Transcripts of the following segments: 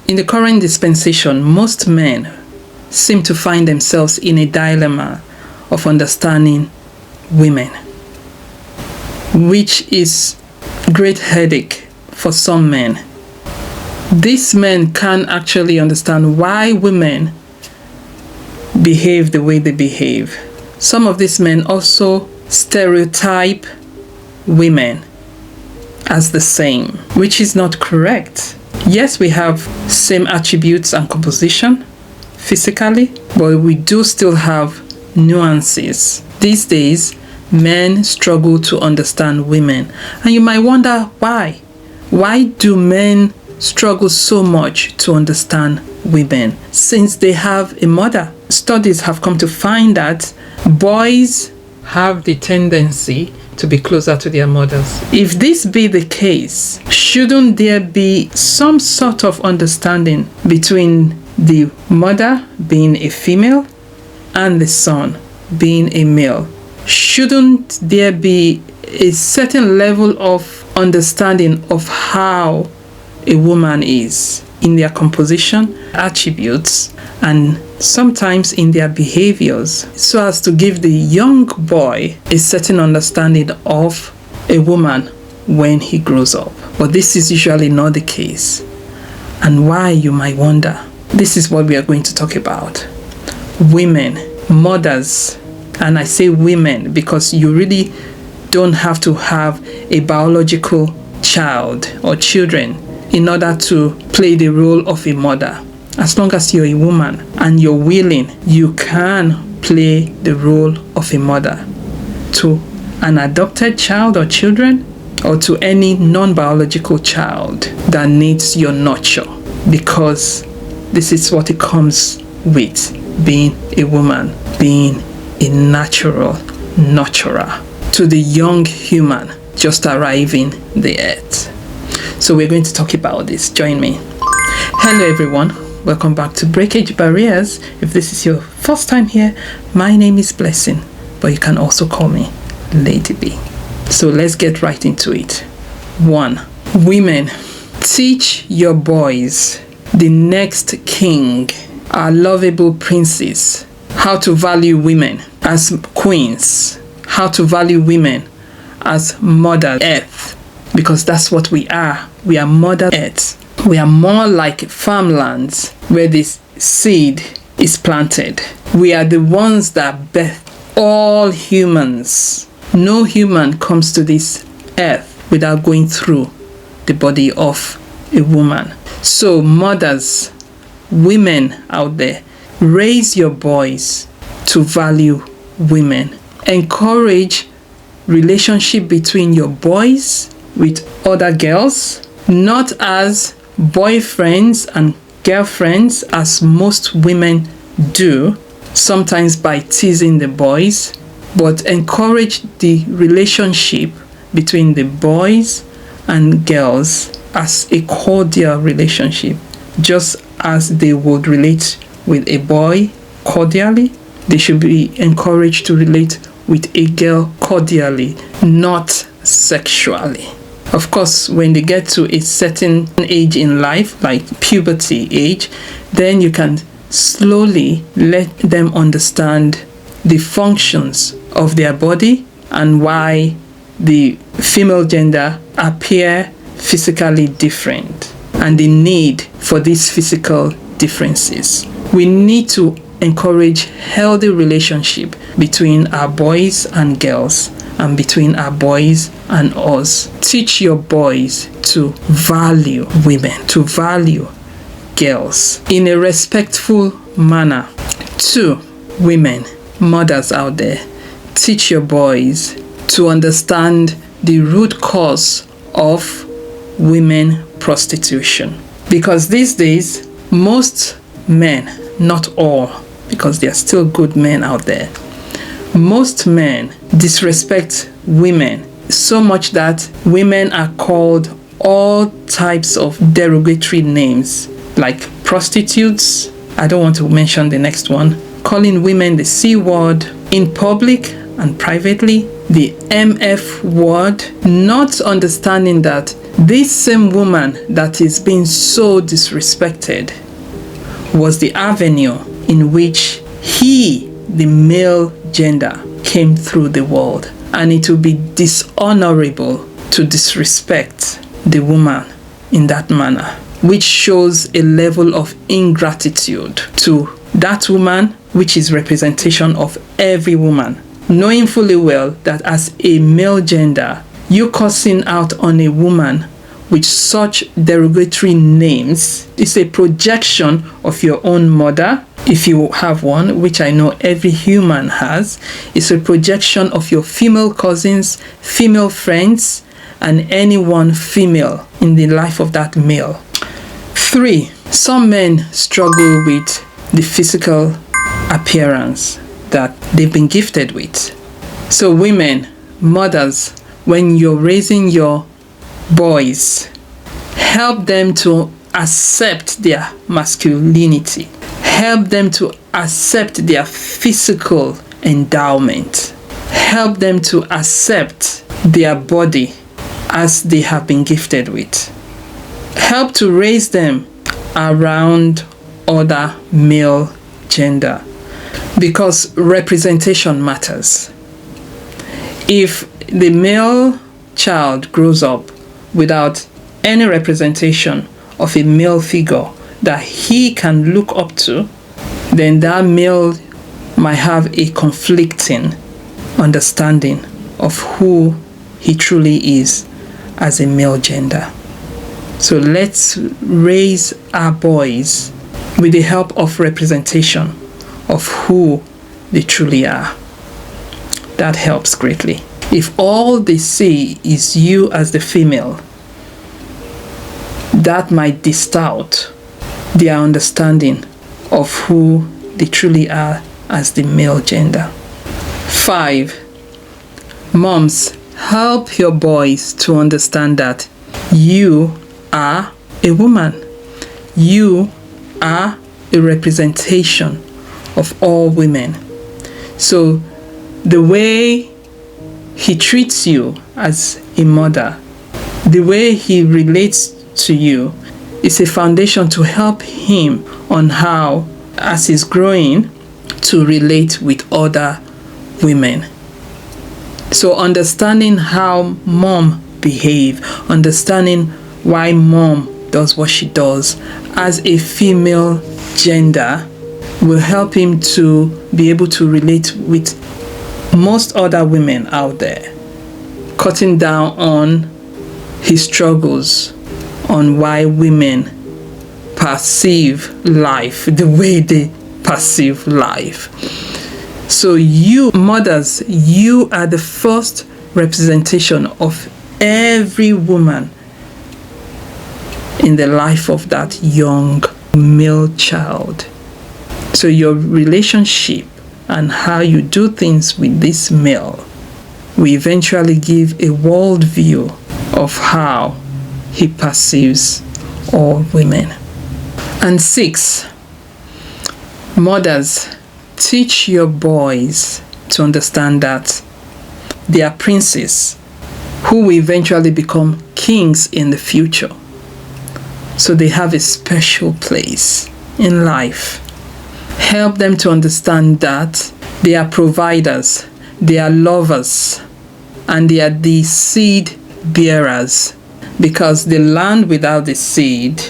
In the current dispensation, most men seem to find themselves in a dilemma of understanding women, which is great headache for some men. These men can actually understand why women behave the way they behave. Some of these men also stereotype women as the same, which is not correct. Yes, we have same attributes and composition physically, but we do still have nuances. These days, men struggle to understand women, and you might wonder why. Why do men struggle so much to understand women since they have a mother? Studies have come to find that boys have the tendency to be closer to their mothers. If this be the case, shouldn't there be some sort of understanding between the mother being a female and the son being a male? Shouldn't there be a certain level of understanding of how a woman is in their composition, attributes, and sometimes in their behaviors, so as to give the young boy a certain understanding of a woman when he grows up? But this is usually not the case. And why, you might wonder? This is what we are going to talk about. Women, mothers, and I say women because you really don't have to have a biological child or children in order to play the role of a mother. As long as you're a woman and you're willing, you can play the role of a mother to an adopted child or children, or to any non-biological child that needs your nurture, because this is what it comes with being a woman, being a natural nurturer to the young human just arriving the earth. So we're going to talk about this. Join me. Hello everyone. Welcome back to Breakage Barriers. If this is your first time here, my name is Blessing, but you can also call me Lady B. So let's get right into it. 1. Women, teach your boys, the next king, our lovable princes, how to value women as queens, how to value women as Mother Earth, because that's what we are. We are Mother Earth. We are more like farmlands where this seed is planted. We are the ones that birth all humans. No human comes to this earth without going through the body of a woman. So mothers, women out there, raise your boys to value women. Encourage relationship between your boys with other girls, not as boyfriends and girlfriends as most women do, sometimes by teasing the boys, but encourage the relationship between the boys and girls as a cordial relationship, just as they would relate with a boy cordially. They should be encouraged to relate with a girl cordially, not sexually. Of course, when they get to a certain age in life, like puberty age, then you can slowly let them understand the functions of their body and why the female gender appear physically different and the need for these physical differences. We need to encourage healthy relationship between our boys and girls and between our boys and us. Teach your boys to value women, to value girls in a respectful manner. 2. Women, mothers out there, teach your boys to understand the root cause of women prostitution. Because these days, most men, not all, because there are still good men out there, most men disrespect women so much that women are called all types of derogatory names, like prostitutes. I don't want to mention the next one. Calling women the C word in public and privately, the MF word, not understanding that This same woman that is being so disrespected was the avenue in which he, the male gender, came through the world. And it will be dishonorable to disrespect the woman in that manner, which shows a level of ingratitude to that woman, which is representation of every woman, knowing fully well that as a male gender, you cursing out on a woman with such derogatory names is a projection of your own mother, if you have one, which I know every human has. It's a projection of your female cousins, female friends, and anyone female in the life of that male. 3. Some men struggle with the physical appearance that they've been gifted with. So women, mothers, when you're raising your boys, help them to accept their masculinity. Help them to accept their physical endowment. Help them to accept their body as they have been gifted with. Help to raise them around other male gender, because representation matters. If the male child grows up without any representation of a male figure that he can look up to, then that male might have a conflicting understanding of who he truly is as a male gender. So let's raise our boys with the help of representation of who they truly are. That helps greatly. If all they see is you as the female, that might distort their understanding of who they truly are as the male gender. 5. Moms, help your boys to understand that you are a woman. You are a representation of all women. So the way he treats you as a mother, the way he relates to you, is a foundation to help him on how, as he's growing, to relate with other women. So understanding how mom behave, understanding why mom does what she does as a female gender will help him to be able to relate with most other women out there, cutting down on his struggles on why women perceive life the way they perceive life. So you mothers, you are the first representation of every woman in the life of that young male child. So your relationship and how you do things with this male will eventually give a worldview of how he perceives all women. And 6, mothers, teach your boys to understand that they are princes who will eventually become kings in the future. So they have a special place in life. Help them to understand that they are providers, they are lovers, and they are the seed bearers, because the land without the seed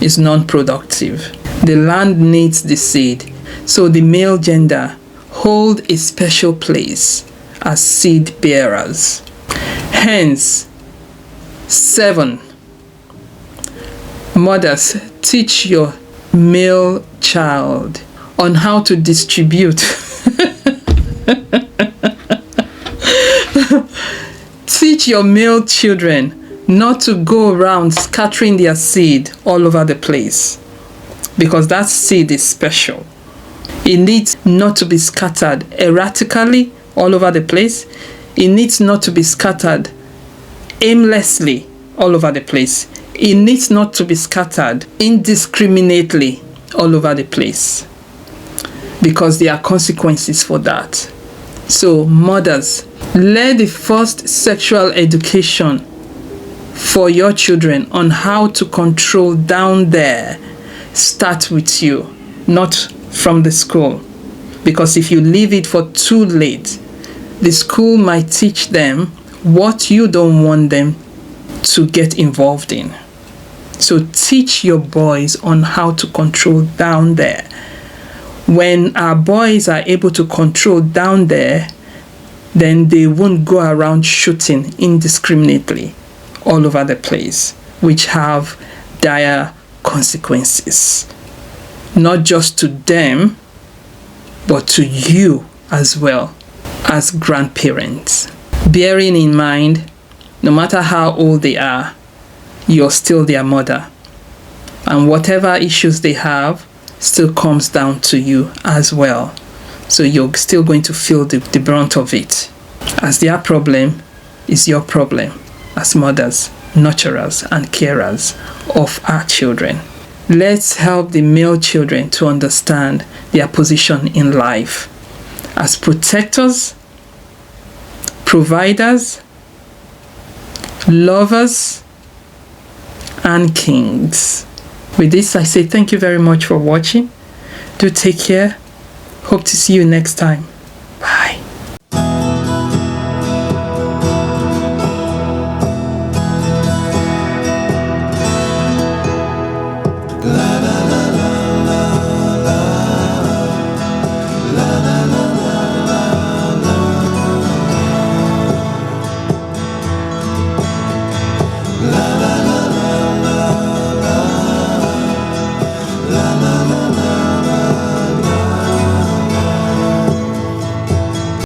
is non-productive. The land needs the seed. So the male gender hold a special place as seed bearers. Hence, 7, mothers, teach your male child on how to distribute. Teach your male children not to go around scattering their seed all over the place, because that seed is special. It needs not to be scattered erratically all over the place. It needs not to be scattered aimlessly all over the place. It needs not to be scattered indiscriminately all over the place, because there are consequences for that. So mothers, let the first sexual education for your children on how to control down there start with you, not from the school. Because if you leave it for too late, the school might teach them what you don't want them to get involved in. So teach your boys on how to control down there. When our boys are able to control down there, then they won't go around shooting indiscriminately all over the place, which have dire consequences, not just to them, but to you as well as grandparents. Bearing in mind, no matter how old they are, you're still their mother. And whatever issues they have still comes down to you as well. So you're still going to feel the brunt of it, as their problem is your problem as mothers, nurturers, and carers of our children. Let's help the male children to understand their position in life as protectors, providers, lovers, and kings. With this, I say thank you very much for watching. Do take care. Hope to see you next time.